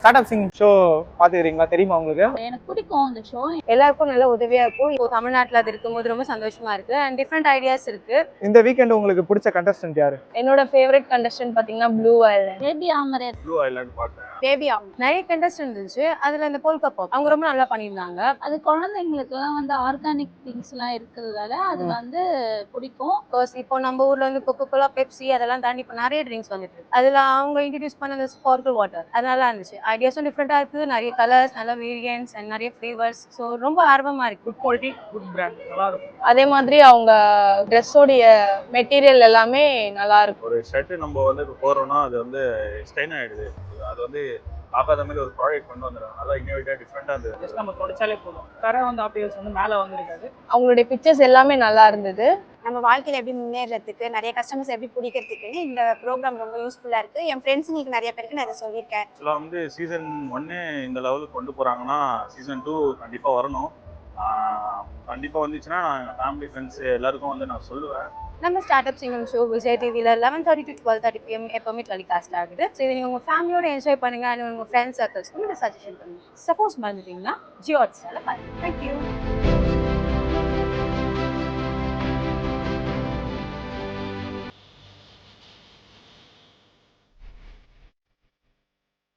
Start up singing show பாத்துக்கிறீங்களா? தெரியுமா உங்களுக்கு? எனக்கு பிடிக்கும் அந்த ஷோ. எல்லாருக்கும் நல்ல உதவியா இருக்கும். இப்போ தமிழ்நாட்டுல அது இருக்கும்போது ரொம்ப சந்தோஷமா இருக்கு அண்ட் டிஃப்ரெண்ட் ஐடியாஸ் இருக்கு. இந்த வீக்கெண்ட் உங்களுக்கு பிடிச்ச கண்டஸ்டன்ட் யாரு? என்னோட ஃபேவரட் கண்டஸ்டன்ட் பாத்தீங்கன்னா ப்ளூ ஐலாண்ட். பேபி ஆமரே. ப்ளூ ஐலாண்ட் பார்த்தேன். பேபி நிறைய கண்டஸ்டன்ட் இருந்துச்சு. அதுல இந்த போல்கா பாப் அவங்க ரொம்ப நல்லா பண்ணியிருந்தாங்க. அது குழந்தைங்களுக்குலாம் வந்து ஆர்கானிக் திங்ஸ்லாம் இருக்கிறதால அது வந்து பிடிக்கும். பிகாஸ் இப்போ நம்ம ஊர்ல வந்து கொக்கோ கோலா, பெப்சி அதெல்லாம் தாண்டி இப்போ நிறைய ட்ரிங்க்ஸ் வந்துட்டு அதுல அவங்க இன்ட்ரடியூஸ் பண்ண அந்த ஸ்பார்க்கிள் வாட்டர் அது நல்லா இருந்துச்சு. ஐடியாஸும் டிஃப்ரெண்டா இருக்கு. நிறைய கலர்ஸ், நல்ல வேரியன்ட்ஸ் அண்ட் நிறைய ஃபிளேவர்ஸ். ஸோ ரொம்ப ஆர்வமா இருக்கு. குட் குவாலிட்டி, குட் பிராண்ட், நல்லா இருக்கும். அதே மாதிரி அவங்க ட்ரெஸ்ஸோடைய மெட்டீரியல் எல்லாமே நல்லா இருக்கும். ஒரு ஷர்ட் நம்ம வந்து போறோம்னா அது வந்து ஸ்டைன் ஆயிடுது. அது வந்து பார்க்காத மாதிரி ஒரு ப்ராடக்ட் கொண்டு வந்துடும். நல்லா இன்னோவேட்டிவா டிஃப்ரெண்டா இருந்தது. ஜஸ்ட் நம்ம தொடச்சாலே போதும். தர வந்து ஆப்டிகல்ஸ் வந்து மேலே வந்துருக்காது. அவங்களுடைய பிக்சர்ஸ் எல்லாமே நல்லா இருந்தது. நம்ம வாழ்க்கையில எப்படி முன்னேறதுக்கு, நிறைய கஸ்டமர்ஸ் எப்படி பிடிக்கிறதுக்குன்னு இந்த ப்ரோக்ராம் ரொம்ப யூஸ்ஃபுல்லா இருக்கு. என் ஃப்ரெண்ட்ஸுங்களுக்கு நிறைய பேருக்கு நான் இதை சொல்லியிருக்கேன். இதெல்லாம் வந்து சீசன் 1 இந்த லெவலுக்கு கொண்டு போறாங்கன்னா சீசன் 2 கண்டிப்பா வரணும். கண்டிப்பா வந்துச்சுன்னா ஃபேமிலி ஃப்ரெண்ட்ஸ் எல்லாருக்கும் வந்து நான் சொல்லுவேன். நம்ம start up singing show Vijay டிவியில் 11:30 to 12:30 PM எப்பவுமே டெலிகாஸ்ட் ஆகுது. ஸோ இதை நீங்கள் உங்கள் ஃபேமிலியோட என்ஜாய் பண்ணுங்க அண்ட் உங்கள் ஃப்ரெண்ட்ஸ் சர்க்கிள்ஸ்க்கு நீங்கள் சஜஷன் பண்ணுங்க. சப்போஸ் மறந்துட்டீங்கன்னா ஜியோ ஹாட்ஸ்டாரில் பாருங்க. தேங்க்யூ.